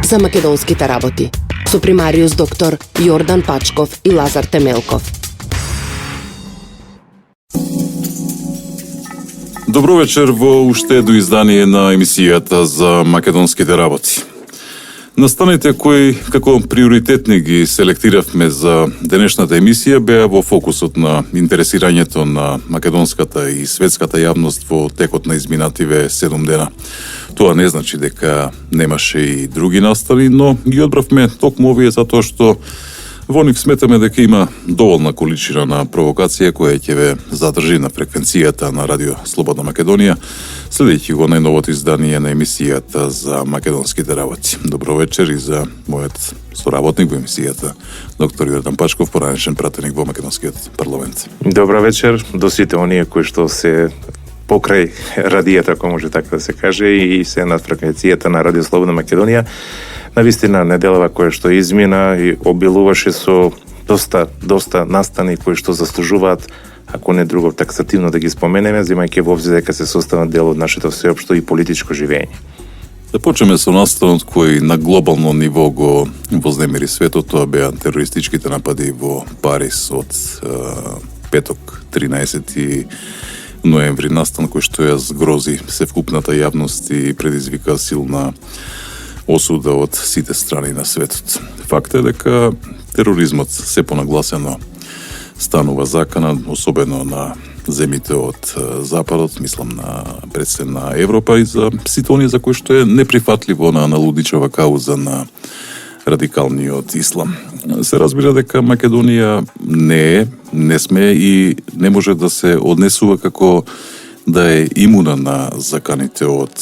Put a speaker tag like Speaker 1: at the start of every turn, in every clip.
Speaker 1: за македонските работи со примариус доктор Јордан Пачков и Лазар Темелков.
Speaker 2: Добро вечер во уште едно издание на емисијата за македонските работи. Настаните кои како приоритетни ги селектиравме за денешната емисија беа во фокусот на интересирањето на македонската и светската јавност во текот на изминативе 7 дена. Тоа не значи дека немаше и други настани, но ги одбравме токму овие затоа што во нив сметаме дека има доволна количина на провокација која ќе ве задржи на фреквенцијата на Радио Слободна Македонија, следејќи го најновото издание на емисијата за македонските работи. Добро вечер и за мојот соработник во емисијата, доктор Јордан Пачков, поранешен пратеник во Македонскиот парламент.
Speaker 3: Добро вечер до сите оние кои што се покрај радијата, ако може така да се каже, и се над фреквенцијата на Радио Слободна Македонија. Навистина, неделава која што измина и обилуваше со доста настани кои што заслужуваат, ако не друго таксативно да ги споменеме, земајќи во обзир дека се состават дел од нашето сеопшто и политичко живење.
Speaker 2: Да почнеме со настанот кој на глобално ниво го вознемири светот. Тоа беа терористичките напади во Париз од петок 13 ноември, настан кој што ја згрози севкупната јавност и предизвика силна осуда од сите страни на светот. Факт е дека тероризмот се понагласено станува закана, особено на земите од Западот, мислам на предствен на Европа и за сите оние за кои што е неприфатливо на налудичава кауза на радикалниот ислам. Се разбира дека Македонија не сме и не може да се однесува како да е имуна на заканите од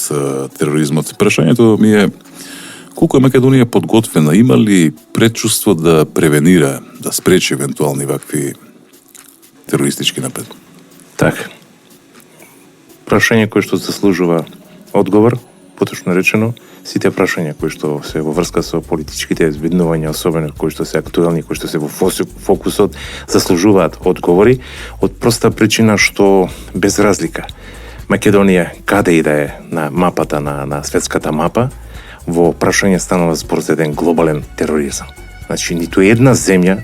Speaker 2: тероризмот. Прашањето ми е колку е Македонија подготвена, има ли предчувство да превенира, да спречи евентуални вакви терористички напади?
Speaker 3: Така. Прашање кој што заслужува одговор, поточно речено, сите прашања кои што се во врска со политичките збиднувања, особено кои што се актуелни, кои што се во фокусот, заслужуваат одговори од проста причина што без разлика Македонија каде и да е на мапата на светската мапа, во прашање станува збор за еден глобален тероризам. Значи, ниту една земја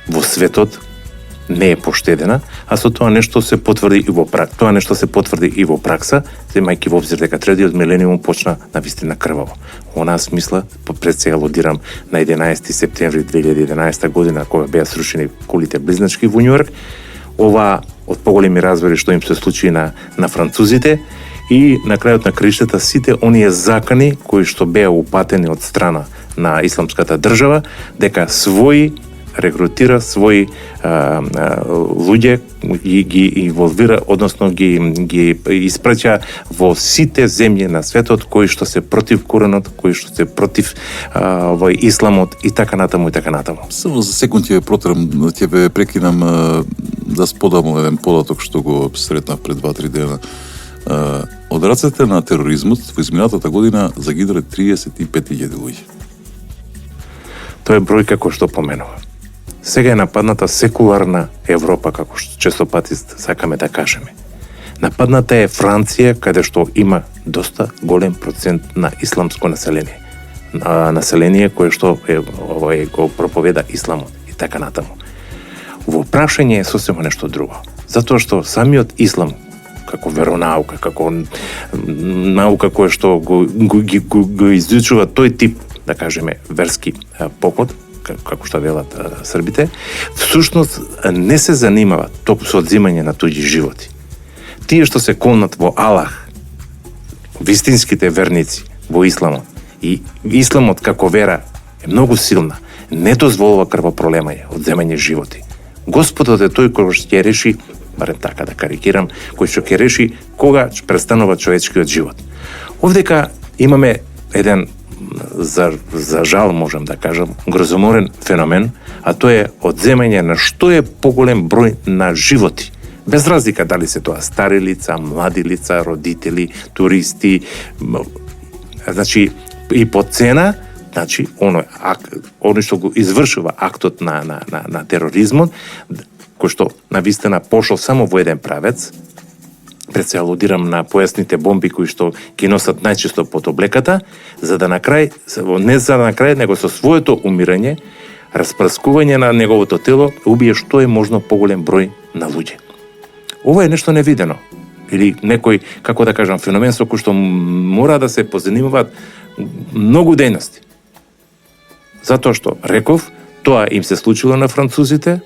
Speaker 3: во светот не е поштедена, а со тоа нешто се потврди и во пракса. Тоа нешто се потврди и во пракса, земајќи во обзир дека третиот милениум почна навистина крваво. Во нас мисла, пред сега лодирам на 11 септември 2011 година, кога беа срушени кулите близначки во Њујорк, ова од поголеми разбори што им се случи на французите, и на крајот на краиштата сите оние закани кои што беа упатени од страна на исламската држава, дека своји рекрутира своји луѓе ги инволвира, односно ги испраќа во сите земји на светот кои што се против Куранот, кои што се против во исламот и така натаму и така натаму.
Speaker 2: Само за секунд ќе ве протерам, ќе ве прекинам да споделам еден податок што го сретнав пред 2-3 дена. Од рацете на тероризмот во изминатата година загинале 35.000 луѓе.
Speaker 3: Тоа е бројка кој што поменува. Сега е нападната секуларна Европа, како што често пати сакаме да кажеме. Нападната е Франција, каде што има доста голем процент на исламско население. Население кое што го проповеда исламот и така натаму. Во прашање е сосема нешто друго. Затоа што самиот ислам како веронаука, како наука која што го изучува тој тип, да кажеме, верски поход, како што велат србите, всушност не се занимава токму со одзимање на туѓи животи. Тие што се колнат во Аллах, вистинските верници во исламот, и исламот како вера е многу силна, не дозволува крвопролемање, одземање животи. Господот е тој кој ќе реши, барем така да карикирам, кој што ќе реши кога престанува човечкиот живот. Овдека имаме еден, за жал можам да кажам, грозоморен феномен, а тоа е одземање на што е поголем број на животи. Без разлика дали се тоа стари лица, млади лица, родители, туристи, значи и по цена, значи оно што го извршува актот на тероризмот, кој што навистина пошол само во еден правец, пред се алудирам на појасните бомби кои што ги носат најчесто под облеката, за да на крај, не за на крај, него со своето умирање, распрскување на неговото тело, убие што е можно поголем број на луѓе. Ова е нешто невидено. Или некој, како да кажам, феномен со кој што мора да се позанимаваат многу дејности. Затоа што, реков, тоа им се случило на французите,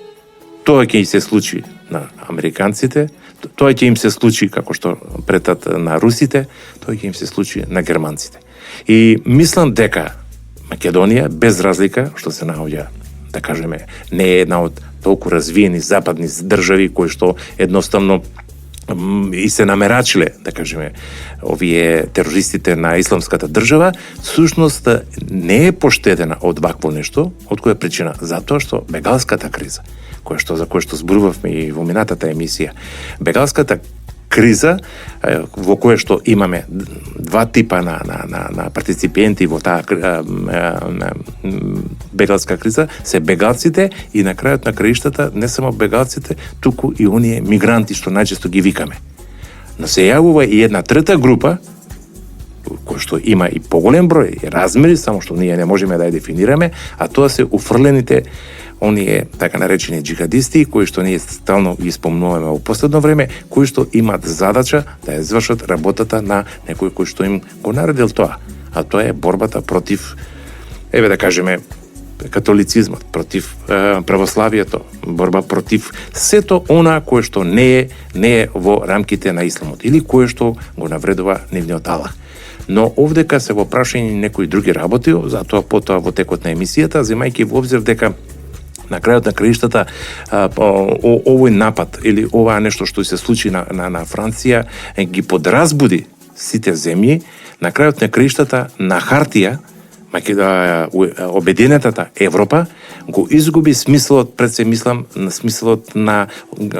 Speaker 3: тоа ќе им се случи на американците, тоа ќе им се случи, како што претат, на русите, тоа ќе им се случи на германците. И мислам дека Македонија, без разлика, што се наоѓа, да кажеме, не е една од толку развиени западни држави кои што едноставно и се намерачиле, да кажеме, овие терористите на исламската држава, всушност не е поштедена од вакво нешто. Од која причина? Затоа што бегалската криза, за која што зборувавме и во минатата емисија, бегалската криза во која што имаме два типа на партиципенти во таа бегалска криза, се бегалците и на крајот на краиштата не само бегалците, туку и оние мигранти што најчесто ги викаме. Но се јавува и една трета група која што има и поголем број и размери, само што ние не можеме да ја дефинираме, а тоа се уфрлените оние така наречени джихадисти, кои што ние стално ги спомнуваме во последно време, кои што имаат задача да ја извршат работата на некој кој што им го наредил тоа. А тоа е борбата против, еве да кажеме, католицизмот, против православието, борба против сето она кое што не е во рамките на исламот или кое што го навредува нивниот Аллах. Но овдека се во прашање некои други работи, затоа потоа во текот на емисијата, земајќи во обзир дека на крајот на краиштата овој напад или ова нешто што се случи на Франција ги подразбуди сите земји, на крајот на краиштата на хартија обединетата Европа го изгуби смислот, пред се мислам, на смислот на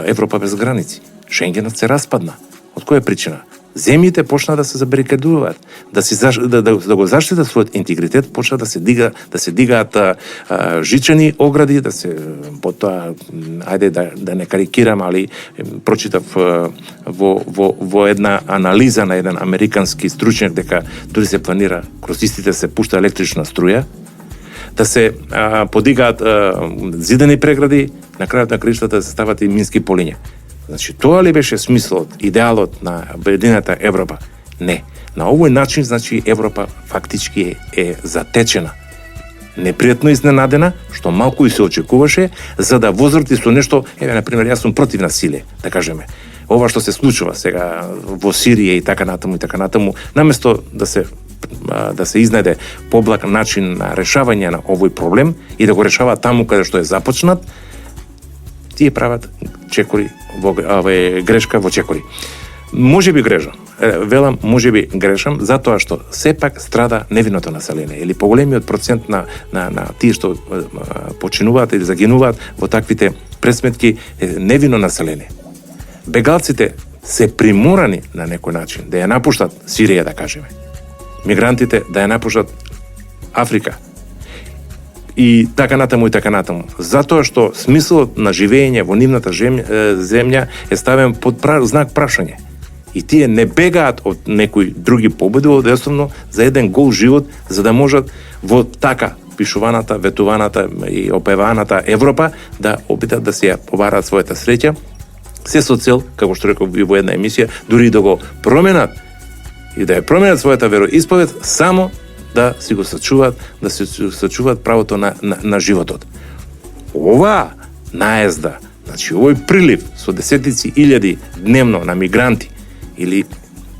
Speaker 3: Европа без граници. Шенгенот се распадна. Од која причина? Земјите почна да се забарикадуваат, да го заштитат својот интегритет, почна да се дигаат жичени огради, да се потоа, ајде да не карикирам, али прочитав во една анализа на еден американски стручњак дека дури се планира кроз истите се пушта електрична струја, да се подигаат зидени прегради, на крајот на краиштата да се стават и мински полиња. Значи, тоа ли беше смислот, идеалот на обединета Европа? Не. На овој начин, значи, Европа фактички е затечена. Непријатно изненадена, што малку и се очекуваше, за да возврати со нешто, еве, например, јас сум против насилие, да кажеме. Ова што се случува сега во Сирија и така натаму, наместо да се изнајде поблак начин на решавање на овој проблем и да го решава таму каде што е започнат, тие прават чекори грешка во чекори. Може би грешам. Велам, може би грешам, затоа што сепак страда невиното население или поголемиот процент на тие што починуваат или загинуваат во таквите пресметки невино население. Бегалците се приморани на некој начин да ја напуштат Сирија, да кажеме. Мигрантите да ја напуштат Африка. И така натаму. Затоа што смислот на живење во нивната земја е ставен под знак прашање. И тие не бегаат од некои други победи, односно за еден гол живот, за да можат во така пишуваната, ветуваната и опеваната Европа да обидат да се ја побараат својата среќа, се со цел, како што реков и во една емисија, дури да го променат и да ја променат својата вероисповед само да си го сачуваат правото на животот. Ова наезда, значи овој прилив со десетици илјади дневно на мигранти или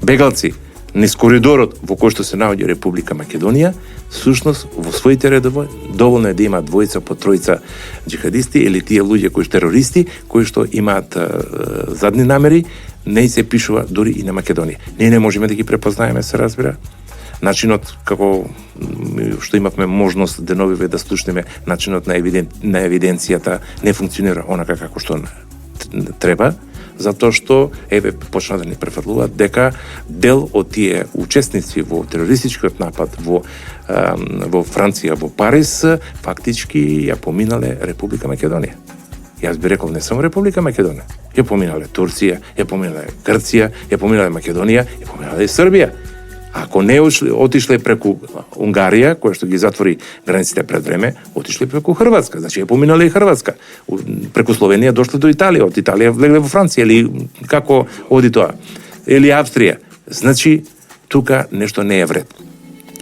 Speaker 3: бегалци низ коридорот во кој што се наоѓа Република Македонија, всушност во своите редови доволно е да има двојца по тројца джихадисти или тие луѓе кои терористи, кои што имаат задни намери, не се пишува дури и на Македонија. Ние не можеме да ги препознаеме, се разбира. Начинот како што имавме можност деновиве да слушнеме, начинот на евиденцијата не функционира онака како што треба, затоа што почна да ни префрлуваат дека дел од тие учесници во терористичкиот напад во Франција, во Париз, фактички ја поминале Република Македонија. Јас би рекол не само Република Македонија. Ја поминале Турција, ја поминале Грција, ја поминале Македонија, ја поминале и Србија. Ако не отишле преку Унгарија, која што ги затвори границите пред време, отишле преку Хрватска. Значи ја поминале и Хрватска. Преку Словенија дошле до Италија, од Италија влегле во Франција, или како оди тоа? Или Австрија. Значи, тука нешто не е вред.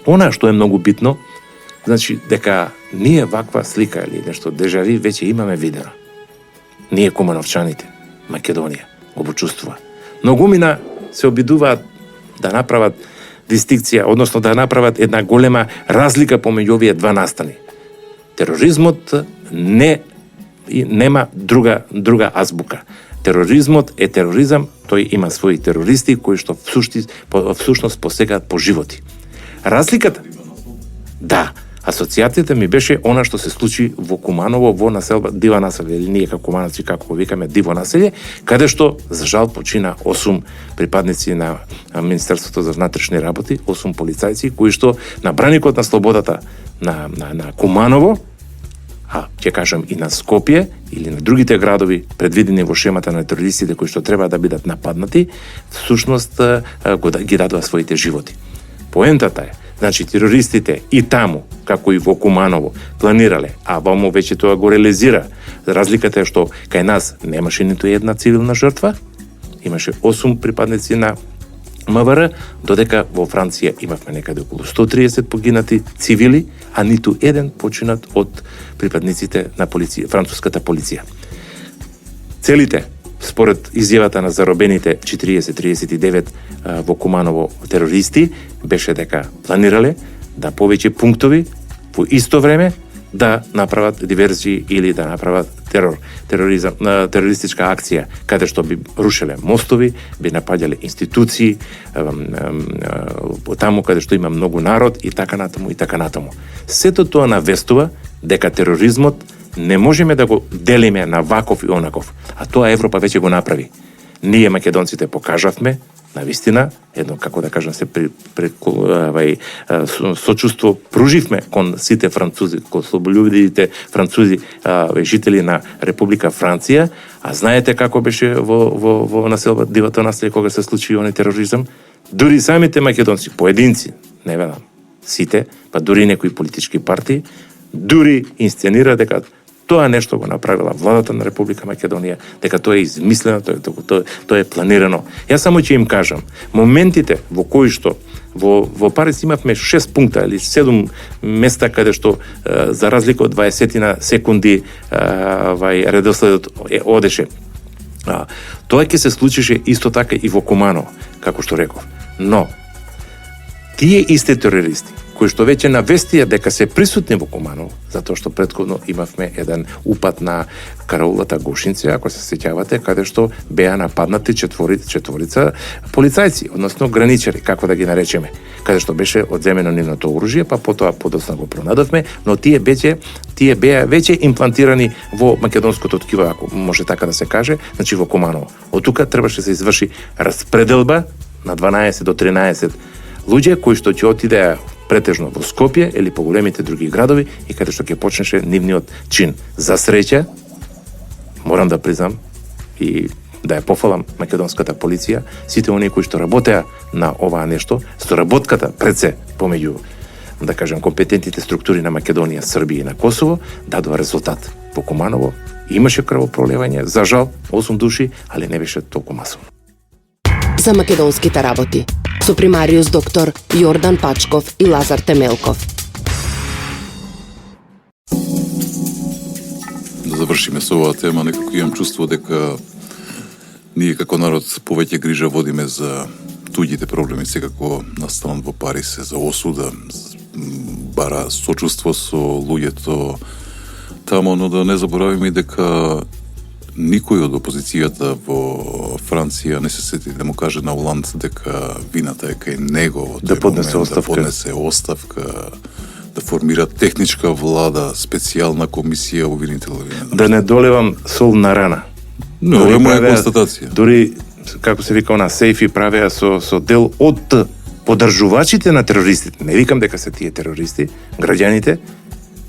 Speaker 3: Она што е многу битно, значи дека ние ваква слика или нешто дежави веќе имаме видено. Ние кумановчаните, Македонија, го почувствува. Многумина се обидуваат да направат дистинкција, односно да направат една голема разлика помеѓу овие два настани. Тероризмот нема друга азбука. Тероризмот е тероризам, тој има своји терористи кои што всушност посегаат по животи. Разликата? Да, асоциацијата ми беше она што се случи во Куманово, во населба Дива населје, или ние како кумановци како го викаме Диво населје, каде што за жал почина 8 припадници на Министерството за внатрешни работи, 8 полицајци кои што на браникот на слободата на Куманово, а ќе кажам и на Скопје или на другите градови предвидени во шемата на терористите кои што треба да бидат нападнати, всушност ги дадоа своите животи. Поентата е, значи терористите и таму, како и во Куманово, планирале, а вамо веќе тоа го реализира. Разликата е што кај нас немаше ниту една цивилна жртва, имаше 8 припадници на МВР, додека во Франција имавме некаде околу 130 погинати цивили, а ниту еден починат од припадниците на полиција, француската полиција. Целите, според изјавата на заробените 40-39 во Куманово терористи, беше дека планирале да повеќе пунктови во исто време да направат диверзии или да направат терористичка акција, каде што би рушеле мостови, би напаѓале институции, таму каде што има многу народ и така натаму и така натаму. Сето тоа навестува дека тероризмот не можеме да го делиме на ваков и онаков, а тоа Европа веќе го направи. Ние македонците покажавме, навистина, едно, како да кажам, се сочувство пруживме кон сите французи, кон слобољубивите французи, жители на Република Франција, а знаете како беше во населба Дивото населје кога се случи оној тероризам? Дури самите македонци, поединци, не велам сите, па дури некои политички партии, дури инсценира дека тоа нешто го направила владата на Република Македонија, дека тоа е измислено, тоа е планирано. Јас само ќе им кажам, моментите во кои што во Париз имавме 6 пункта или 7 места каде што за разлика од 20 секунди редоследот одеше. Тоа ќе се случише исто така и во Куманово, како што реков. Но тие исти терористи кои што веќе навестија дека се присутни во Куманово, затоа што претходно имавме еден упад на караулата Гошинци, ако се сеќавате, каде што беа нападнати четворица полицајци, односно граничари, како да ги наречеме, каде што беше одземено нивното оружје, па потоа подоцна го пронадовме, но тие беа веќе имплантирани во македонското ткиво, ако може така да се каже, значи во Куманово. Од тука требаше да се изврши распределба на 12 до 13 луѓе кои што ќе отидеа претежно во Скопје или по големите други градови и каде што ќе почнеше нивниот чин. За среќа, морам да признам и да ја пофалам македонската полиција, сите оние кои што работеа на оваа нешто, соработката пред се помеѓу, да кажем, компетентните структури на Македонија, Србија и на Косово, дадоа резултат. Во Куманово имаше крвопроливање, за жал 8 души, али не беше толку масовно.
Speaker 1: За македонските работи со примариус доктор Јордан Пачков и Лазар Темелков.
Speaker 2: Да завршиме со оваа тема, некако имам чувство дека ние како народ повеќе грижа водиме за туѓите проблеми, секако настанат во Париз, за осуда, бара сочувство со луѓето тамо, но да не заборавиме дека никој од опозицијата во Франција не се сети да му каже на Оланд дека вината е кај него,
Speaker 3: да поднесе
Speaker 2: оставка, да формира техничка влада, специјална комисија во вините лавина.
Speaker 3: Да не доливам сол на рана.
Speaker 2: Но ова е моја констатација.
Speaker 3: Дури, како се вика она, сейфи правеа со дел од подржувачите на терористите. Не викам дека се тие терористи, граѓаните,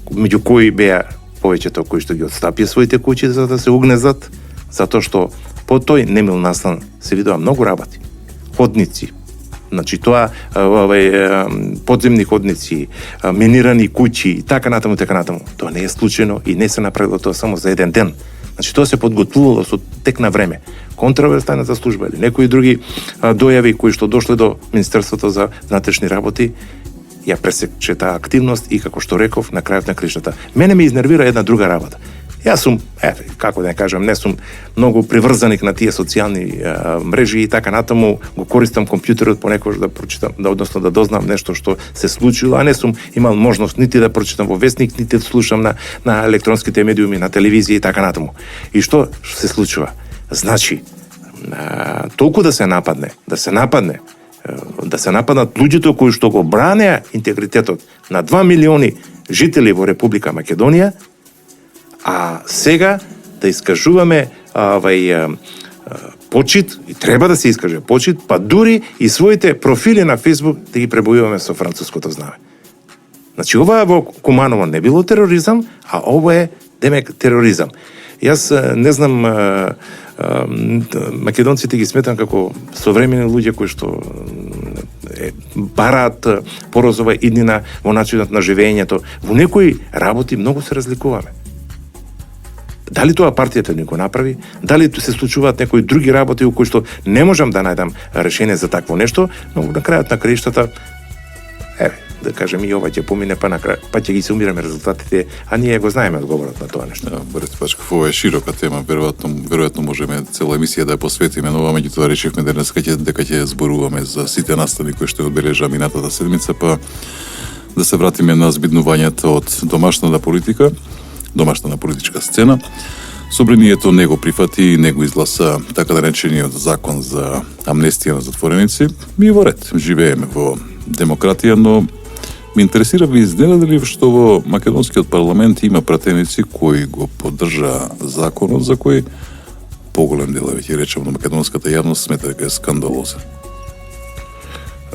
Speaker 3: меѓу кои беа повеќето кои што ги отстапија своите куќи за да се угнездат, затоа што по тој немил настан се видува многу работи. Ходници, значи тоа подземни ходници, минирани куќи и така натаму. Тоа не е случајно и не се направило тоа само за еден ден. Значи тоа се подготвувало со тек на време. Контраверстајната служба или некои други дојави кои што дошле до Министерството за внатрешни работи ја пресече таа активност и како што реков на крајот на кришната. Мене ме изнервира една друга работа. Јас сум, како да не кажам, не сум многу приврзаник на тие социјални мрежи и така натаму, го користам компјутерот понекогаш да прочитам, односно да дознам нешто што се случило, а не сум имал можност нити да прочитам во весник, нити да слушам на електронските медиуми, на телевизија и така натаму. И што се случува? Значи, толку да се нападнат луѓето кои што го бранеа интегритетот на 2 милиони жители во Република Македонија, а сега да искажуваме почит, и треба да се искаже почит, па дури и своите профили на Фейсбук да ги пребојуваме со француското знаме. Значи, ова во Куманово не било тероризам, а ова е демек тероризам. Јас не знам, македонците ги сметам како современи луѓе кои што бараат порозова иднина во начинот на живењето. Во некои работи многу се разликуваме. Дали тоа партијата ни го направи, дали се случуваат некои други работи во кои што не можам да најдам решение за такво нешто, но на крајот на краиштата, да кажем, и ова ќе помине, па ќе ги сумираме резултатите, а ние го знаеме одговорот на тоа нешто.
Speaker 2: Борис Пачков, ова е широка тема, веројатно можеме цела емисија да ја посветиме, но меѓутоа речевме денеска дека ќе зборуваме за сите настани кои што одбележа минатата седмица, па да се вратиме на збиднувањето од домашната политика, домашната политичка сцена. Собранието не го прифати и не го изгласа така наречениот закон за амнестија на затвореници. Ми во ред, живееме во демократија, но ме интересира, ви изненади ли што во македонскиот парламент има пратеници кои го поддржа законот за кој поголем дел, ќе речем, на македонската јавност смета дека е скандалозен?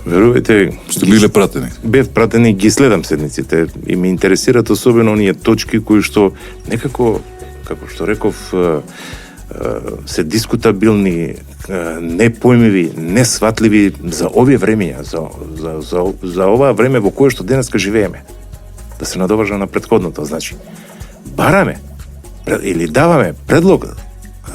Speaker 3: Верувајте,
Speaker 2: сте биле пратени?
Speaker 3: Бев пратени, ги следам седниците и ме интересираат особено оние точки кои што некако, како што реков, се дискутабилни, непојмиви, несватливи за овие времења, за ова време во кое што денеска живееме. Да се надовржа на претходното, значи бараме или даваме предлог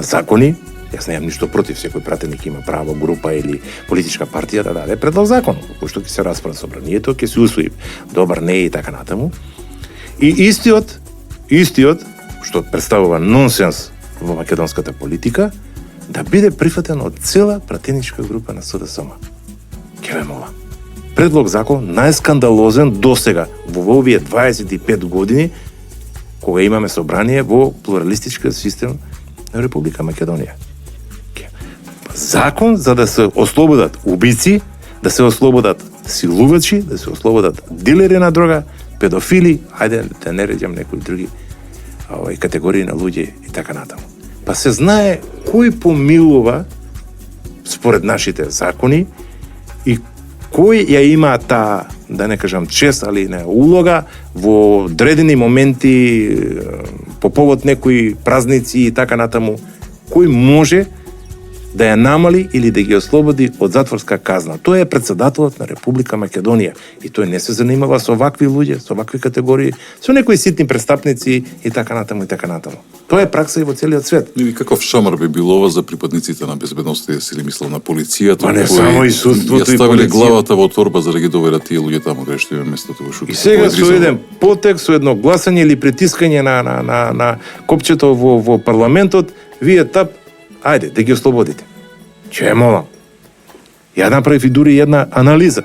Speaker 3: закони. Јас немам ништо против, секој пратеник има право, група или политичка партија да даде предлог закон, кој што ќе се расправа собранието, ќе се усвои добар, не и така натаму. И истиот што представува нонсенс во македонската политика, да биде прифатен од цела пратеничка група на СДСМ. Ке ме мола. Предлог закон најскандалозен досега во овие 25 години кога имаме собрание во плуралистичкиот систем на Република Македонија. Закон за да се ослободат убици, да се ослободат силувачи, да се ослободат дилери на дрога, педофили, ајде да не редјам некои други категории на луѓе и така натаму. Па се знае кој помилува според нашите закони и кој ја има таа, да не кажам чест, али не улога во одредени моменти по повод некои празници и така натаму, кој може да ја намали или да ги ослободи од затворска казна. Тој е претседателот на Република Македонија и тој не се занимава со вакви луѓе, со вакви категории, со некои ситни престапници и така натаму и така натаму. Тоа е пракса и во целиот свет.
Speaker 2: Или каков шамар би било ова за припадниците на безбедностните сили, мислам на полицијата,
Speaker 3: не само и судството и
Speaker 2: ставиле главата во торба за да ги доверат тие луѓе таму каде што има местото во Шуки.
Speaker 3: И сега со еден потек, со едно гласање или притискање на копчето во парламентот, вие ајде да ги ослободите. Ќе молам. Ја направив и дури една анализа.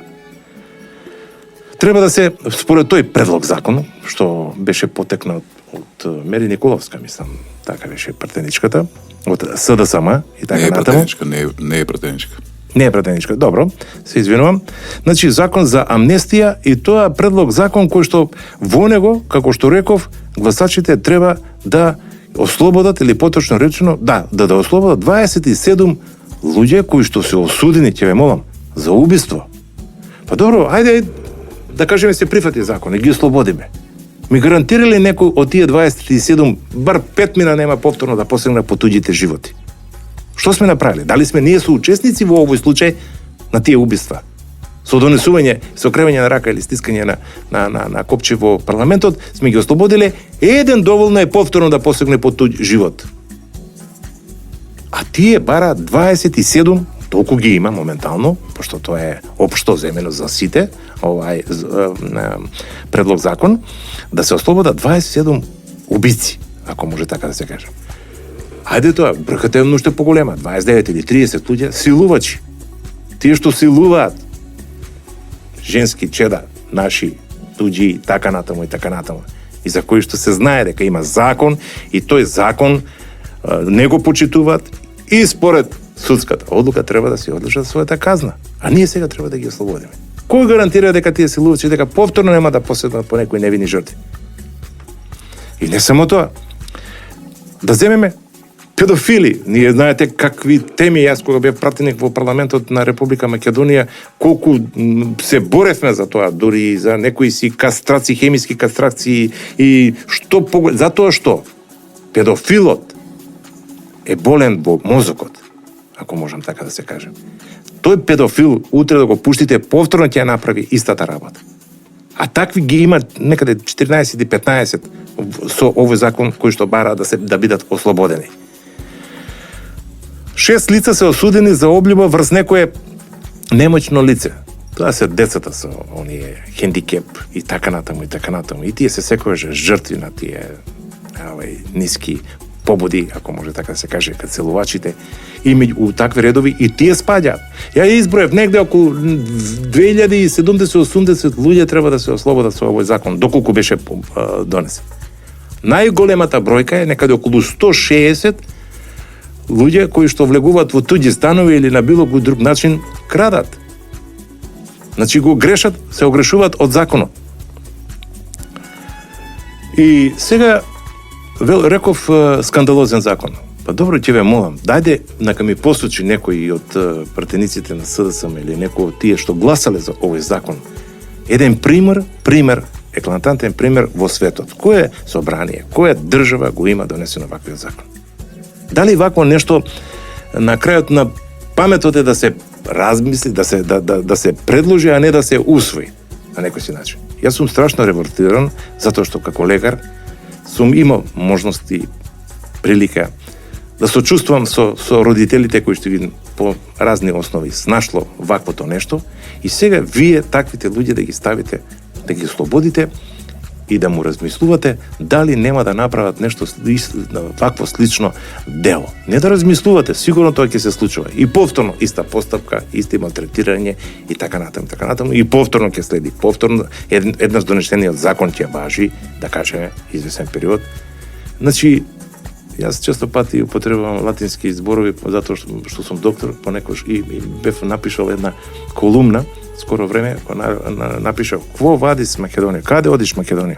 Speaker 3: Треба да се, според тој предлог закон, што беше потекнат од Мери Николовска, мислам, така беше пратеничката, од СДСМ и така натаму.
Speaker 2: Не е пратеничка.
Speaker 3: Не е пратеничка, добро, се извинувам. Значи, закон за амнестија и тоа предлог закон кој што во него, како што реков, гласачите треба да ослободат, или поточно речено, да ослободат 27 луѓе кои што се осудени, ќе ве молам, за убиство. Па добро, ајде да кажеме се прифати закон и ги ослободиме. ми гарантирали некој од тие 27, бар 5 мина нема повторно да посегне по туѓите животи. Што сме направили? Дали сме ние соучесници во овој случај на тие убиства? Со донесување, со кревање на рака или стискање на копче во парламентот, сме ги ослободиле, еден доволно е повторно да посегне по туѓ живот. А тие бара 27, толку ги има моментално, пошто тоа е општо земено за сите, предлог закон, да се ослободат 27 убици, ако може така да се каже. Ајде тоа, брката е уште поголема, 29 или 30 луѓе, силувачи. Тие што силуваат женски чеда, наши, туѓи, така натаму и така натаму. И за кои што се знае дека има закон и тој закон не го почитуваат и според судската одлука треба да се одлежат својата казна. А ние сега треба да ги ослободиме. Кој гарантира дека тие силувачи дека повторно нема да поседнат по некои невини жртви? И не само тоа. Да земеме педофили. Ние знаете какви теми, јас кога бев пратеник во парламентот на Република Македонија, колку се боревме за тоа, дури и за некои си кастрации, хемиски кастрации и што затоа што педофилот е болен во мозокот, ако можам така да се кажем. Тој педофил утре да го пуштите, повторно ќе ја направи истата работа. А такви ги има некаде 14 или 15 со овој закон кои што бара да бидат ослободени. 6 лица се осудени за облюба врз некое немоćно лице. Тоа се децата со оние хендикеп и така натаму и така натаму. И тие се секогаш жртви на тие ниски побуди, ако може така да се каже, кацелувачите, и у такви редови и тие спаѓаат. Ја изброев негде околу 2070-80 луѓе треба да се ослободат со овој закон, доколку беше донесен. Најголемата бројка е некаде околу 160 луѓе кои што влегуваат во туѓи станови или на било кој друг начин крадат. Значи го грешат, се огрешуваат од законот. И сега реков скандалозен закон. Па добро, ќе ве молам, дајде нека ми посочи некој од пратениците на СДСМ или некој од тие што гласале за овој закон. Еден пример, еклантантен пример во светот. Кој собрание, која држава го има донесено ваквиот закон? Дали вакво нешто на крајот на паметот е да се размисли, да се предложи, а не да се усвои на некој си начин. Јас сум страшно револтиран затоа што како лекар сум имал можност и прилика да сочувствувам со родителите кои што ги по разни основи снашло ваквото нешто и сега вие таквите луѓе да ги ставите, да ги ослободите и да му размислувате дали нема да направат нешто вакво слично дело. Не да размислувате, сигурно тоа ќе се случува. И повторно иста постапка, исти малтретирање и така натаму, и повторно ќе следи. Повторно еднаш донесениот закон ќе важи, да кажеме, извесен период. Значи, јас често пати употребувам латински зборови затоа што сум доктор, понекогаш и бев напишал една колумна скоро време, напишав "Кво вадис Македонија? Каде одиш Македонија?"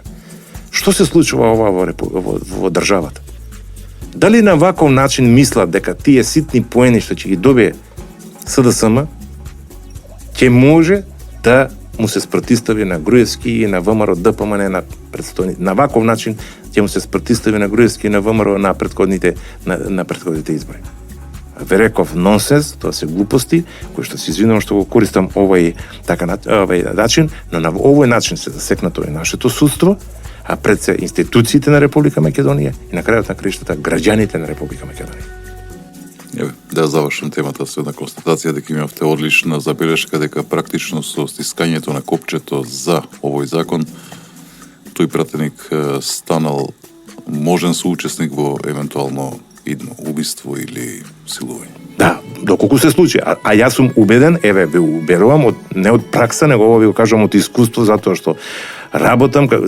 Speaker 3: Што се случува ова во државата? Дали на ваков начин мислат дека тие ситни поени што ќе ги добие СДСМ ќе може да му се спротистави на Груевски и на ВМРО ДПМН на предстојни. На ваков начин ќе му се спротистави на Груевски и на ВМРО на предходните избори. Ве реков нонсенс, тоа се глупости, кои што се извинувам што го користам овој начин, но на овој начин се засекнато и нашето судство, а пред се институциите на Република Македонија и на крајот на краиштата граѓаните на Република Македонија.
Speaker 2: Еве, да завршам темата со една констатација дека имавте одлична забелешка дека практично со стискањето на копчето за овој закон тој пратеник станал можен соучесник во евентуално идно убиство или силување.
Speaker 3: Да, доколку се случи. А јас сум убеден, еве, ве уберувам не од пракса, него ви го кажам од искуство, затоа што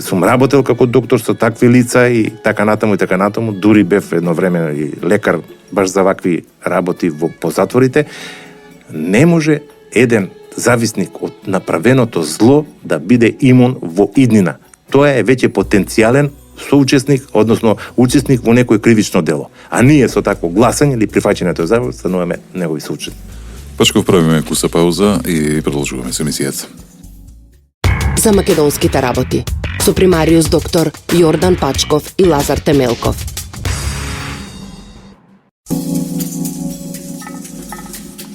Speaker 3: сум работел како доктор со такви лица и така натаму, дури бев едно време и лекар баш за вакви работи по затворите. Не може еден зависник од направеното зло да биде имун во иднина. Тоа е веќе потенцијален соучесник, односно учесник во некој кривично дело. А ние со такво гласање или прифаќање на тој закон стануваме негови соучесници.
Speaker 2: Пачков, правиме куса пауза и продолжуваме со емисијата.
Speaker 1: за македонските работи со примариус доктор Јордан Пачков и Лазар Темелков.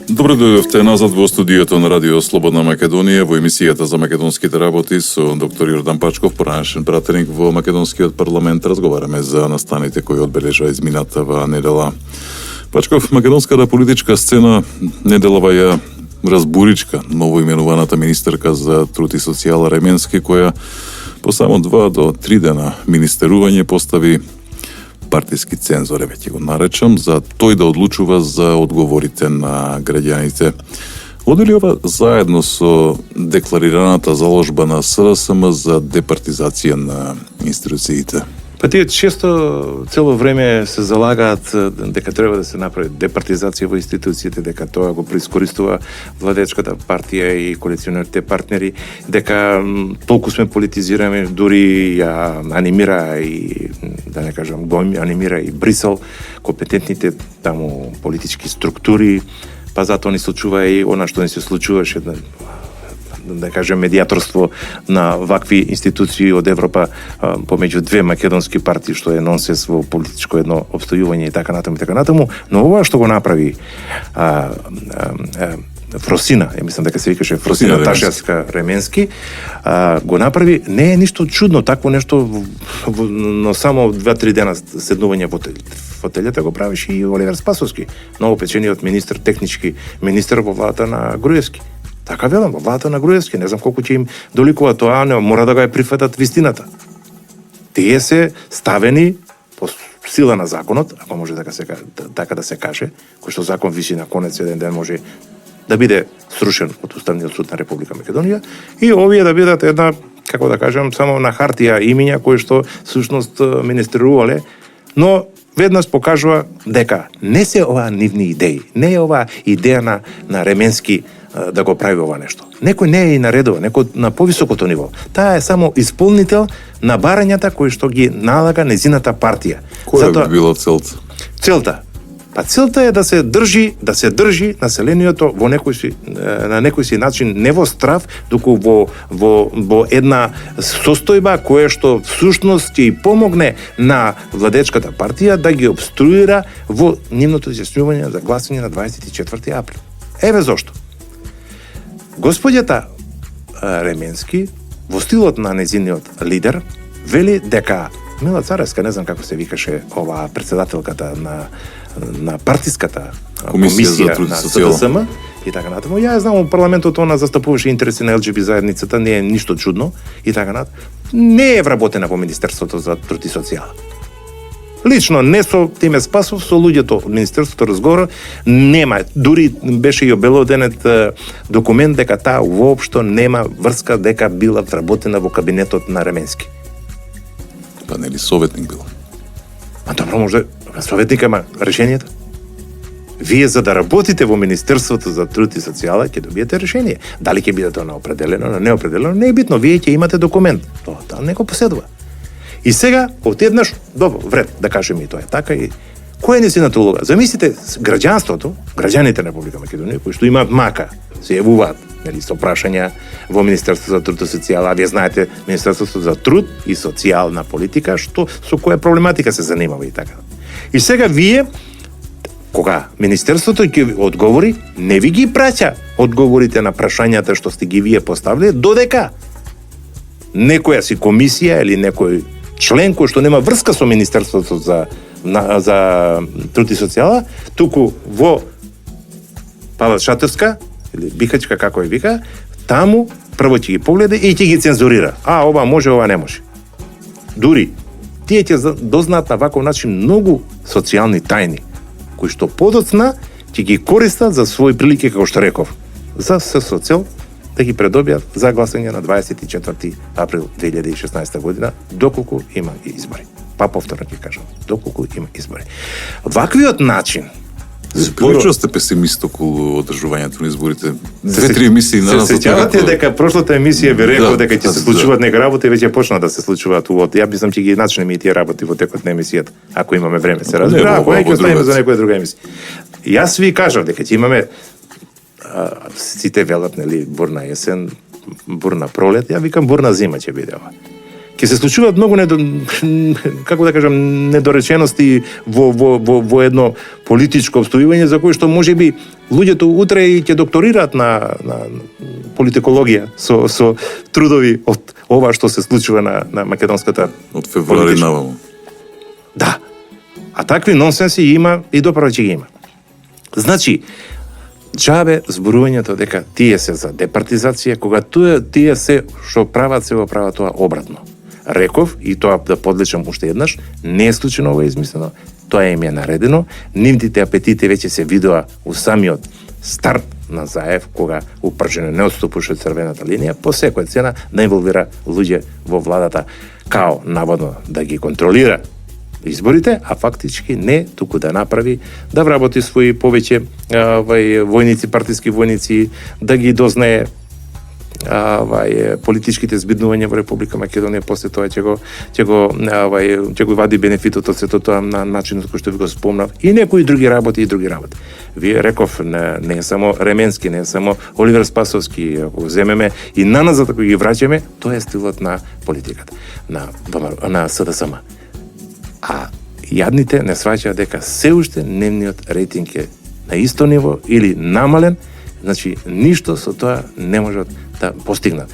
Speaker 2: Добро дојдовте назад во студиото на Радио Слободна Македонија во емисијата за македонските работи со доктор Јордан Пачков, поранешен пратеник во македонскиот парламент. Разговараме за настаните кои одбележа изминатава недела. Пачков, македонската политичка сцена неделава ја разбуричка новоименуваната министерка за труд и социјала Ременски, која по само 2 до 3 дена министерување постави партиски цензор, веќе го наречам, за тој да одлучува за одговорите на граѓаните. Оди ли ова заедно со декларираната заложба на СРСМ за департизација на институциите?
Speaker 3: Па тие често цело време се залагаат дека треба да се направи департизација во институциите, дека тоа го преискористува владечката партија и коалиционерите партнери, дека толку сме политизирани, дури ја анимира и, да не кажам, го анимира и Брисел, компетентните таму политички структури, па затоа ни случува и она што ни се случуваше, да кажем, медиаторство на вакви институции од Европа помеѓу две македонски партии, што е нонсенс во политичко едно обстојување и така натаму, но ова што го направи Фросина, мислам дека се викаше Фросина Ташевска Ременски, го направи, не е ништо чудно, такво нешто, но само 2-3 дена седнување во фотелјата го правеше и Оливер Спасовски, новопечениот министр, технички министр во владата на Груевски. Така велам, во владата на Груевски, не знам колку ќе им доликува тоа, не мора да го ја прифатат вистината. Тие се ставени по сила на законот, ако може така да се каже, кој што закон виси на конец еден ден може да биде срушен од Уставниот суд на Република Македонија и овие да бидат една, како да кажам, само на хартија имиња кои што всушност министерувале, но веднаш покажува дека не се оваа нивни идеи, не е оваа идеја на Ременски да го прави ова нешто. Некој не е и наредува, некој на повисокото ниво. Таа е само исполнител на барањата кои што ги налага незината партија.
Speaker 2: Која би била целта?
Speaker 3: Целта? Па целта е да се држи населението во на некој си начин не во страв, туку во една состојба која што всушност ќе и помогне на владечката партија да ги обструира во нивното изјаснување за гласање на 24 април. Еве зошто. Господјата Ременски, во стилот на незиниот лидер, вели дека Мила Царевска, не знам како се викаше оваа председателката на партиската комисија на СДСМ и така натаму. Ја знам, во парламентот она застапуваше интереси на ЛГБ заедницата, не е ништо чудно и така натаму. Не е вработена во Министерството за труд и социјала. Лично не со Тиме Спасов, со луѓето од Министерството разговора, нема, дури беше и обелоденет документ дека таа воопшто нема врска дека била вработена во кабинетот на Ременски.
Speaker 2: Па нели советник бил?
Speaker 3: А добро, може советник, ама решението? Вие за да работите во Министерството за труд и социјала ќе добиете решение. Дали ќе бидете на определено, на неопределено, не е битно, вие ќе имате документ. Тоа не го поседува. И сега, одеднаш, добро, вред, да кажеме и тоа е така, и која е несината улога? Замислите граѓанството, граѓаните на Република Македонија, кои што имаат мака, се јавуваат, нели, со прашања во Министерството за труд и социјала, а вие знаете, Министерството за труд и социјална политика, што со која проблематика се занимава и така. И сега вие, кога Министерството ќе одговори, не ви ги праќа одговорите на прашањата што сте ги вие поставиле, додека некоја си комисија или некој член кој што нема врска со Министерството за труд и социјала, туку во Павел Шатерска или Бихачка, како ја вика, таму прво ќе ги погледа и ќе ги цензурира. Ова може, ова не може. Дури тие ќе дознаат на ваков начин многу социјални тајни, кои што подоцна ќе ги користат за своји прилики, како што реков, за со цел да ги предобијат за гласање на 24 април 2016 година, доколку има и избори. Па повторно ќе кажам, доколку има избори. Ваквиот начин
Speaker 2: Прилично сте песимист околу одржувањето на изборите. 2-3 емисии на
Speaker 3: се сеќавате дека прошлата емисија ви рекол дека ќе се случуваат нека работи и веќе почна да се случуваат увод. Ја мислам ќе ги начнеме и тие работи во текот на емисијата, ако имаме време, се разбира, ако не ќе оставиме за некоја друга емисија. Јас ви кажав дека ќе имаме сите велат, нели, бурна есен, бурна пролет, ја викам бурна зима ќе биде ова. Ќе се случуваат многу како да кажам недоречености во едно политичко обстојување за кое што можеби луѓето утре и ќе докторираат на политикологија со трудови од ова што се случува на македонската
Speaker 2: од февруари наваму.
Speaker 3: Да. А такви нонсенси има и допро ќе ги има. Значи, џабе зборувањето дека тие се за департизација, кога тие се што прават се го прават тоа обратно. Реков, и тоа да подлечам уште еднаш, не е случајно ова измислено, тоа им е наредено, нивните апетити веќе се видоа у самиот старт на Заев, кога упржено не отступуваше од црвената линија, по секоја цена да инволвира луѓе во владата, као наводно да ги контролира изборите, а фактички не, туку да направи, да вработи своји повеќе војници, партиски војници, да ги дознае политичките збиднувања во Република Македонија, после тоа ќе го вади бенефитот од сето тоа на начинот кој што ви го спомнав, и некои други работи. Вие реков, не е само Ременски, не е само Оливер Спасовски, ако го земеме и наназад ако ги враќаме, тоа е стилот на политиката на СДСМ. А јадните не сваќаат дека се уште нивниот рейтинг е на исто ниво или намален, значи ништо со тоа не можат да постигнат.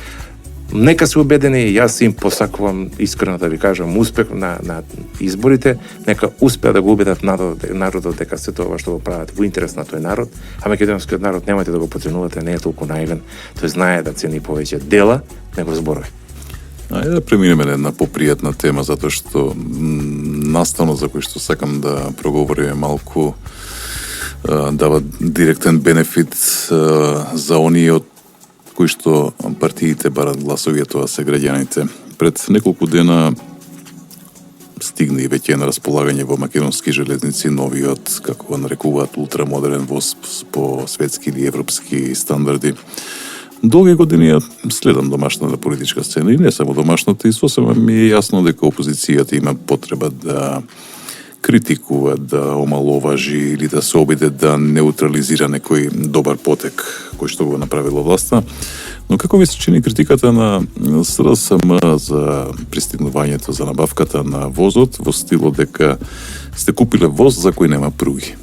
Speaker 3: Нека се убедени, јас им посакувам искрено да ви кажам успех на изборите, нека успеа да го убедат народот дека се тоа што го прават во интерес на тој народ, а македонскиот народ немајте да го поценувате, не е толку наивен, тој знае да цени повеќе дела него зборови.
Speaker 2: Ајде да преминеме на една попријатна тема, затоа што наставно за кој што сакам да проговориме малку дава директен бенефит за оние од кои што партиите барат гласови, тоа се граѓаните. Пред неколку дена стигна и веќе на располагање во македонски железници новиот, како го нарекуваат, ултрамодерен воз по светски или европски стандарди. Долги години ја следам домашната политичка сцена и не само домашната, и сосема ми е јасно дека опозицијата има потреба да критикува, да омаловажи или да се обиде да неутрализира некој добар потек кој што го направила власта. Но како ви се чини критиката на СДСМ за пристигнувањето, за набавката на возот во стилот дека сте купиле воз за кој нема пруги?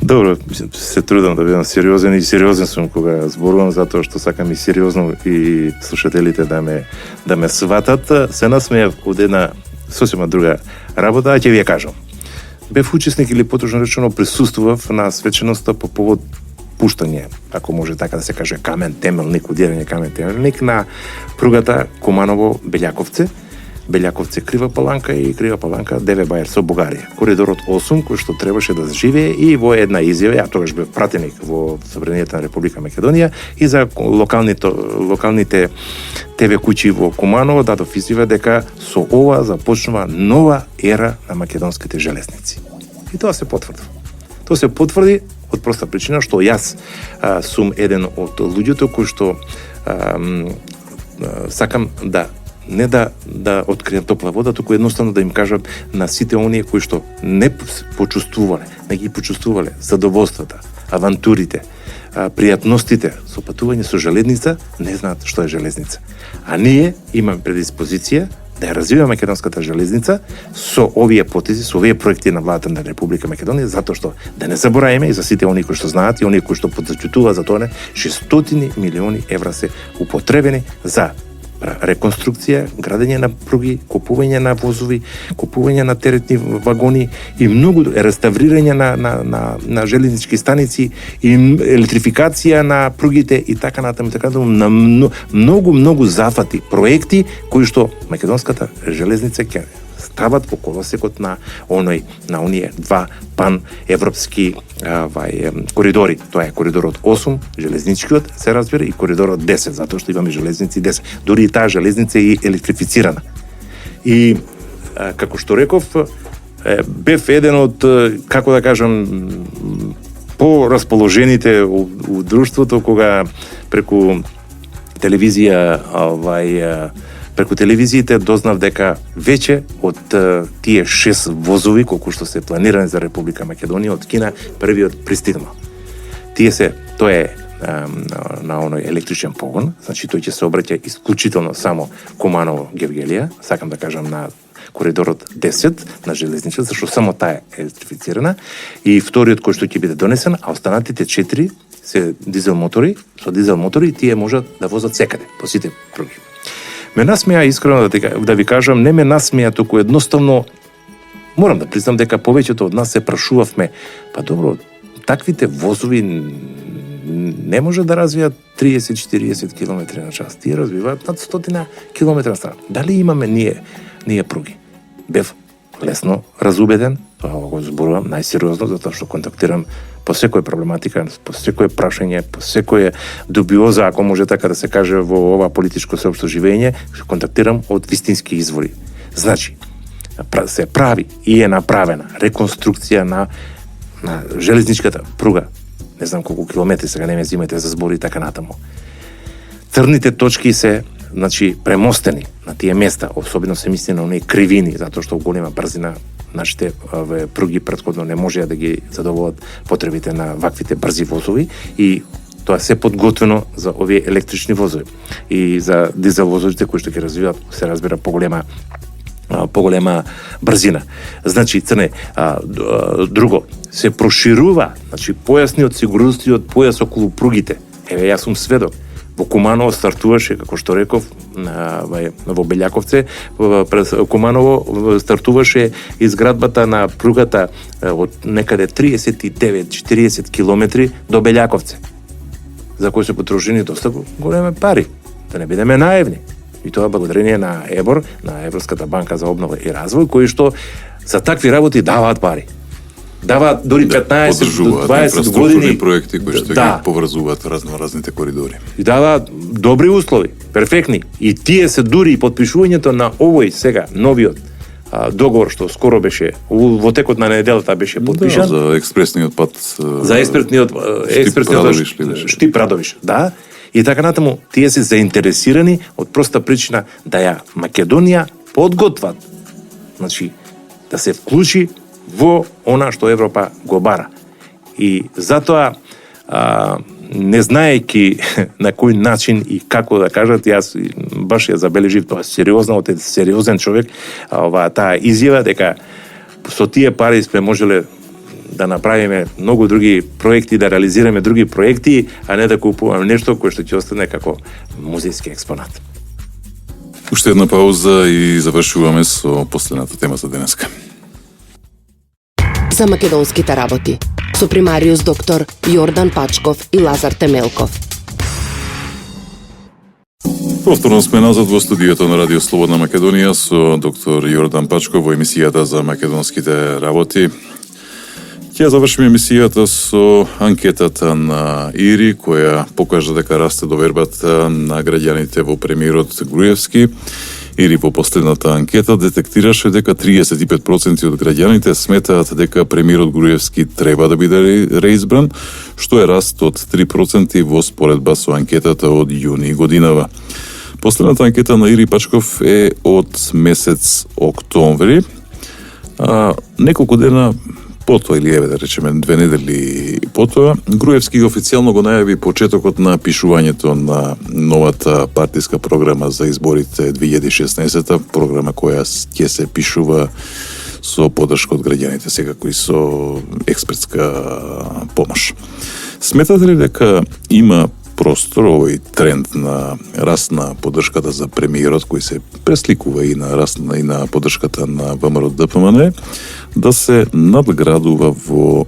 Speaker 3: Добро, се трудам да бидам сериозен и сериозен сум кога зборувам, затоа што сакам и сериозно и слушателите да ме сватат. Се насмејав од една сосема друга работа, а ќе ви ја кажам. Бев учесник или поточно речено присуствував на свеченоста по повод пуштање, ако може така да се каже, камен темелник, удирање камен темелник на пругата Куманово-Белјаковце, Крива Паланка и Крива Паланка Деве Бајер со Бугарија. Коридорот 8 кој што требаше да заживее, и во една изјава, ја тогаш бев пратеник во Собранието на Република Македонија и за локалните ТВ куќи во Куманово дадов изјава дека со ова започнува нова ера на македонските железници. И тоа се потврди. Тоа се потврди од проста причина што јас сум еден од луѓето кои што сакам не да открием топла вода, туку едноставно да им кажам на сите оние кои што не ги почувствувале задоволствата, авантурите, пријатностите со патување со железница, не знаат што е железница. А ние имаме предиспозиција да ја развиваме македонската железница со овие потези, со овие проекти на владата на Република Македонија, затоа што да не забораваме, и за сите оние кои што знаат и оние кои што подзачутуваат за тоа, 600 милиони евра се употребени за реконструкција, градење на пруги, купување на возови, купување на теретни вагони и многу реставрирање на железнички станици и електрификација на пругите и така натаму, на многу зафати проекти кои што македонската железница ќе стават во колосекот на оние два пан-европски коридори. Тоа е коридорот 8, железничкиот, се разбира, и коридорот 10, затоа што имаме железници 10. Дури и таа железница е електрифицирана. И, како што реков, бев еден од, како да кажам, по-расположените у друштвото, кога преку телевизиите дознав дека веќе од тие 6 возови колку што се планирани за Република Македонија од Кина, првиот пристигнал. Тоа е на оној електричен погон, значи тој ќе се обраќа исклучително само Куманово-Гевгелија, сакам да кажам на коридорот 10 на железничка, зашто само таа е електрифицирана, и вториот кој што ќе биде донесен, а останатите 4 се дизел мотори, со дизел мотори тие можат да возат секаде, по сите пруги. Ме насмеа, искрено да ви кажам, не ме насмеа, туку едноставно морам да признам дека повеќето од нас се прашувавме, па добро, таквите возови не може да развијат 30-40 км на час. Тие развиваат над 100 км на час. Дали имаме ние пруги? Бев лесно разубеден, тоа го зборувам најсериозно, затоа што контактирам по секоја проблематика, по секое прашање, по секоја дубиоза, ако може така да се каже, во ова политичко сеопшто живење, контактирам од вистински извори. Значи, се прави и е направена реконструкција на железничката пруга. Не знам колку километри, сега не ме зимајте за збори и така натаму. Црните точки се, значи, премостени на тие места, особено се мисли на оние кривини, затоа што голема брзина нашите пруги претходно не можеа да ги задоволат потребите на ваквите брзи возови, и тоа се подготвено за овие електрични возови и за дизел возовите кои што ќе развиваат, се разбира, поголема брзина. Значи, црне, друго, се проширува, значи, појасниот сигурностниот појас околу пругите. Еве, јас сум сведок. Во Куманово стартуваше, како што реков, во Белјаковце, пред Куманово стартуваше изградбата на пругата од некаде 39-40 километри до Белјаковце, за кој се потрошени доста големи пари, да не бидеме наивни. И тоа благодарение на ЕБОР, на Европската банка за обнова и развој, кои што за такви работи даваат пари. Даваат дори 15 до 20 години
Speaker 2: проекти кои што ги поврзуваат разните коридори.
Speaker 3: И даваат добри услови, перфектни. И тие се дури и подпишувањето на овој сега новиот договор што скоро беше во текот на неделата беше подпишан.
Speaker 2: За експресниот пат.
Speaker 3: За експресниот Штип Радовиш, да. И така натаму, тие се заинтересирани од проста причина да ја Македонија подготват, значи, да се вклучи во она што Европа го бара. И затоа, не знаејќи на кој начин и како да кажат, јас баш ја забележив тоа сериозно, од сериозен човек, таа изјава дека со тие пари сме можеле да направиме многу други проекти, да реализираме други проекти, а не да купуваме нешто кое што ќе остане како музејски експонат.
Speaker 2: Уште една пауза и завршуваме со последната тема за денеска.
Speaker 1: За македонските работи со примариус доктор Јордан Пачков и Лазар Темелков.
Speaker 2: Повторно сме назад во студиото на Радио Слободна Македонија со доктор Јордан Пачков во емисијата за македонските работи. Ќе завршиме емисијата со анкетата на ИРИ, која покажа дека расте довербата на граѓаните во премиерот Груевски. ИРИ во последната анкета детектираше дека 35% од граѓаните сметаат дека премиерот Груевски треба да биде реизбран, што е раст од 3% во споредба со анкетата од јуни годинава. Последната анкета на ИРИ Пачков е од месец октомври. Неколку дена потоа, или еве да речеме 2 недели потоа, Груевски официјално го најави почетокот на пишувањето на новата партиска програма за изборите 2016, програма која ќе се пишува со поддршка од граѓаните, секако и со експертска помош. Сметате ли дека има простор овој тренд на раст на поддршката за премиерот, кој се пресликува и на раст и на поддршката на ВМРО ДПМН, да се надградува во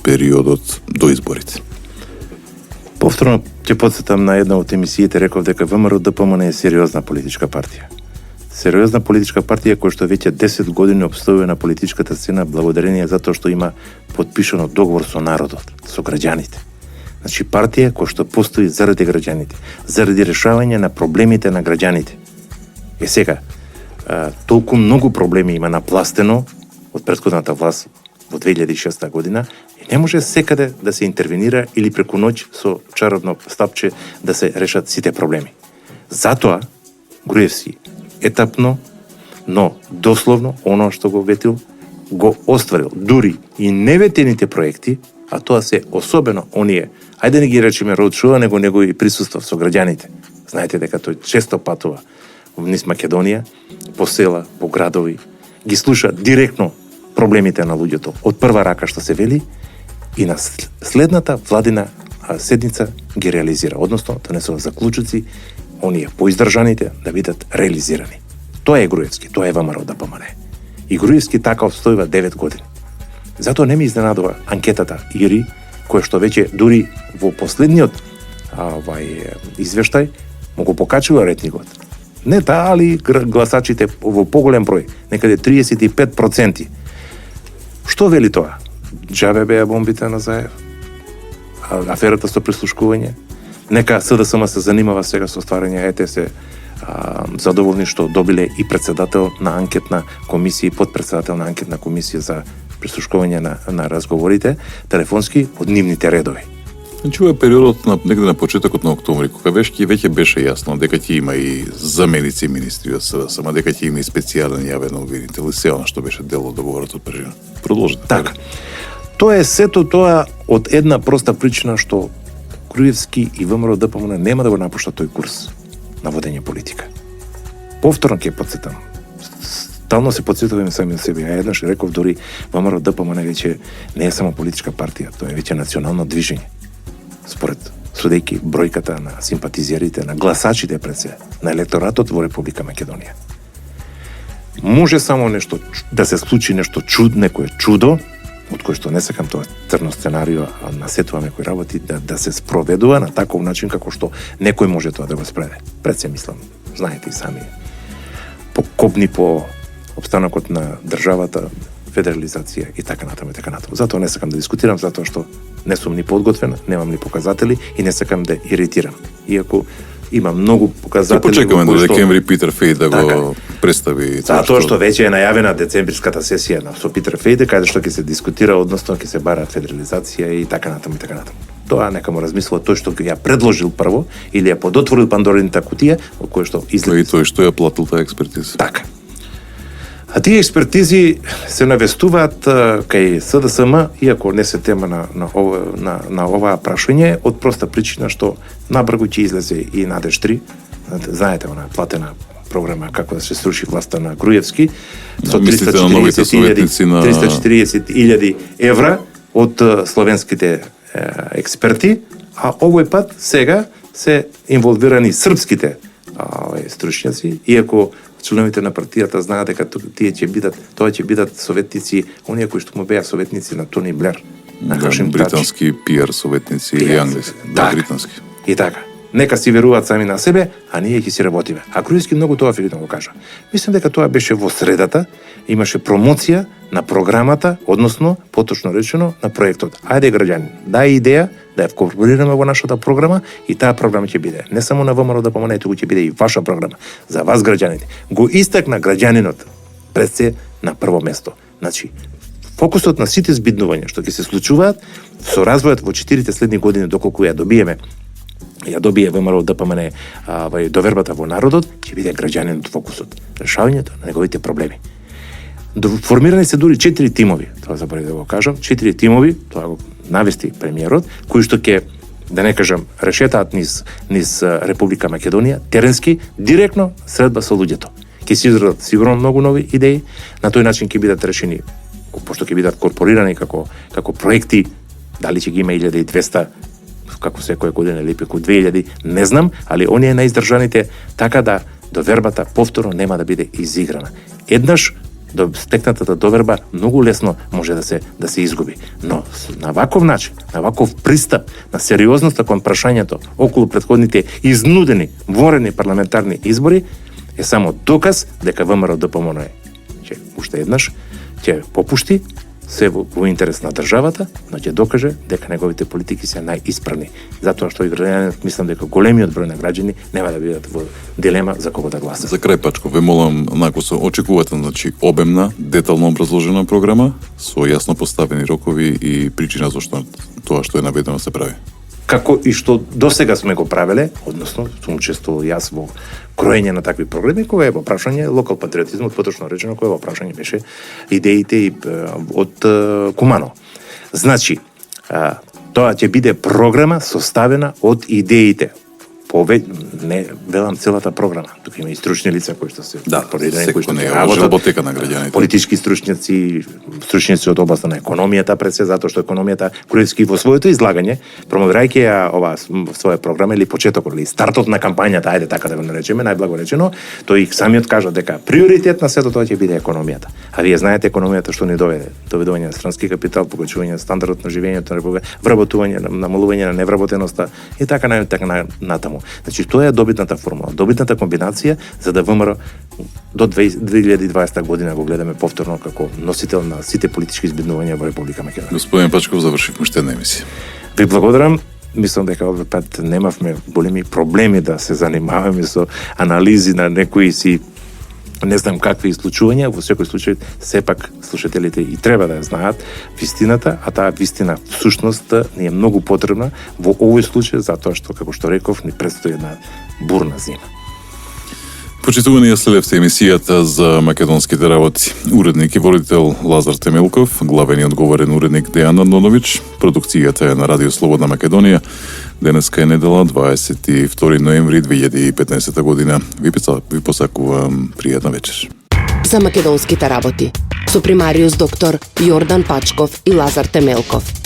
Speaker 2: периодот до изборите?
Speaker 3: Повторно ќе потсетам на една од емисиите, реков дека ВМРО ДПМН е сериозна политичка партија. Сериозна политичка партија која што веќе 10 години обстојува на политичката сцена благодарение за тоа што има подпишано договор со народот, со граѓаните. Значи партија која што постои заради граѓаните, заради решавање на проблемите на граѓаните. Е сега, толку многу проблеми има напластено од претходната власт во 2006 година и не може секаде да се интервенира или преку ноќ со чаробно стапче да се решат сите проблеми. Затоа Груевски етапно, но дословно оно што го ветил, го остварил. Дури и неветените проекти, а тоа се особено оние Ајде не ги речеме роудшоу, него и присуствав со граѓаните. Знаете дека тој често патува низ Македонија, по села, по градови, ги слуша директно проблемите на луѓето од прва рака што се вели и на следната владина седница ги реализира, односно донесува заклучоци, оние поиздржаните да бидат реализирани. Тоа е Груевски, тоа е ВМРО ДПМН. И Груевски така обстојува 9 години. Затоа не ми изненадува анкетата ИРИ, која што веќе дури во последниот извештај му го покачува рейтингот. Не таа, али гласачите во поголем број, некаде 35%. Што вели тоа? Џабе беа бомбите на Заев? Аферата со прислушкување? Нека СДСМ се занимава сега со стварање ЕТС, задоволни што добиле и председател на анкетна комисија и подпредседател на анкетна комисија за прислушкување на разговорите телефонски од нивните редови.
Speaker 2: Значи, ова е периодот негде на почетокот на октомври, кога веќе беше јасно дека ќе има и заменици министри од СДСМ, дека ќе има и специјален јавен обвинител и се она што беше дел од договорот од преживен. Продолжете.
Speaker 3: Така. Тоа е сето тоа од една проста причина што Груевски и ВМРО ДПМН нема да го напуштат тој курс на водење политика. Повторно ќе потсетам. Стално се потсетуваме сами на себе. Ја еднаш реков дури ВМРО ДПМН веќе не е само политичка партија, тоа е веќе национално движење. Според судејќи бројката на симпатизерите, на гласачите пред се, на електоратот во Република Македонија. Може само нешто да се случи, нешто некое чудо, од кој што не сакам тоа црно сценарио, а насетува некој работи да се спроведува на таков начин како што некој може тоа да го спреде. Пред се мислам, знаете и сами, покопни по обстанокот на државата, федерализација и така натаму и така натаму. Затоа не сакам да дискутирам, затоа што не сум ни подготвен, немам ни показатели и не сакам да иритирам. Иако има многу показатели.
Speaker 2: Почекаме до декември Питер Фејде да го представи.
Speaker 3: Затоа што веќе е најавена децембрската сесија со Питер Фејде, каде што ќе се дискутира, односно ќе се бара федерализација и така натаму и така натаму. Тоа нека му размислува тој што ја предложил прво или ја подотворил Пандорината кутија, од кој што излезе.
Speaker 2: И тој што ја платил таа експертиза.
Speaker 3: Така. А тие експертизи се навестуваат кај СДСМ, иако не се тема на оваа прашање, од проста причина што набрзо ќе излезе и Надеж 3. Знаете, она платена програма како да се сруши власта на Груевски со 340.000 евра од словенските експерти, а овој пат сега се инволвирани српските стручњаци, иако членовите на партијата знаат дека тоа ќе бидат советници, оние кои што му беа советници на Тони Блер, на Хашим Тач.
Speaker 2: Британски пиар советници или англиски, британски.
Speaker 3: И така. Нека си веруваат сами на себе, а ние ќе си работиме. А Груевски многу тоа филитно го кажа. Мислам дека тоа беше во средата, имаше промоција на програмата, односно, поточно речено, на проектот. Ајде граѓани, дај идеја да ја вкорпорираме во нашата програма и таа програма ќе биде не само на ВМРО ДПМН, туку ќе биде и ваша програма за вас граѓаните. Го истакна граѓанинот пред се на прво место. Значи, фокусот на сите збиднувања што ќе се случуваат со развојот во 4 следни години доколку ја добие ВМРО ДПМН довербата во народот, ќе биде граѓанинот фокусот, решавањето на неговите проблеми. Формирани се дури 4 тимови, тоа заборав да го кажам, 4 тимови, тоа го навести премиерот, кои што ќе, да не кажам, решетаат низ Република Македонија, теренски, директно средба со луѓето. Ќе се израдат сигурно многу нови идеи, на тој начин ќе бидат решени, пошто ќе бидат корпорирани како проекти, дали ќе ги има 1200 како секоја година или преку 2000, не знам, али оние наиздржаните така да довербата повторно нема да биде изиграна. Еднаш стекнатата доверба многу лесно може да се изгуби, но на ваков начин, на ваков пристап, на сериозноста кон прашањето околу претходните изнудени, ворени парламентарни избори е само доказ дека ВМРО ДПМН ќе уште еднаш ќе попушти се во интерес на државата, но ќе докаже дека неговите политики се најисправни. Затоа што и граѓанинот, мислам дека големиот број на граѓани нема да бидат во дилема за кого да гласат.
Speaker 2: За крај, Пачко, ве молам, накусо, очекувате, значи, обемна, детално образложена програма со јасно поставени рокови и причина зашто тоа што е наведено се прави.
Speaker 3: Како и што досега сме го правеле, односно сум учествувал јас во кроење на такви програми, кога е во прашање локал патриотизмот, поточно речено, кога во прашање беше идеите од Кумано. Значи, Тоа ќе биде програма составена од идеите. Не велам целата програма. Тука има и стручни лица кои што се
Speaker 2: секој не е работека на граѓаните.
Speaker 3: Политички стручњаци, стручњаци од областа на економијата, пред се затоа што економијата Груевски во своето излагање, промовирајќи ја ова своја програма или почетокот или стартот на кампањата, ајде така да го наречеме, најблаго речено, тој самиот кажа дека приоритет на сето тоа ќе биде економијата. А вие знаете економијата што ни доведе? Доведување на странски капитал, покачување на стандардот на живењето на Република, вработување, намалување на невработеноста и така натаму. Значи, тоа е добитната формула, добитната комбинација за да ВМРО до 2020 година го гледаме повторно како носител на сите политички избеднувања во Република Македонија.
Speaker 2: Господин Пачков, завршивме уште една емисија.
Speaker 3: Ви благодарам. Мислам дека овој пат немавме големи проблеми да се занимаваме со анализи на некои си не знам какви случувања, во секој случај сепак слушателите и треба да ја знаат вистината, а таа вистина всушност ни е многу потребна во овој случај затоа што, како што реков, ни предстои една бурна зима.
Speaker 2: Почитувани ја следевте емисијата за македонските работи. Уредник и водител Лазар Темелков, главен и одговорен уредник Дејан Андонович, продукцијата е на Радио Слободна Македонија. Денеска е недела, 22 ноември 2015 година. Ви посакувам пријатна вечер.
Speaker 1: За македонските работи со примариус доктор Јордан Пачков и Лазар Темелков.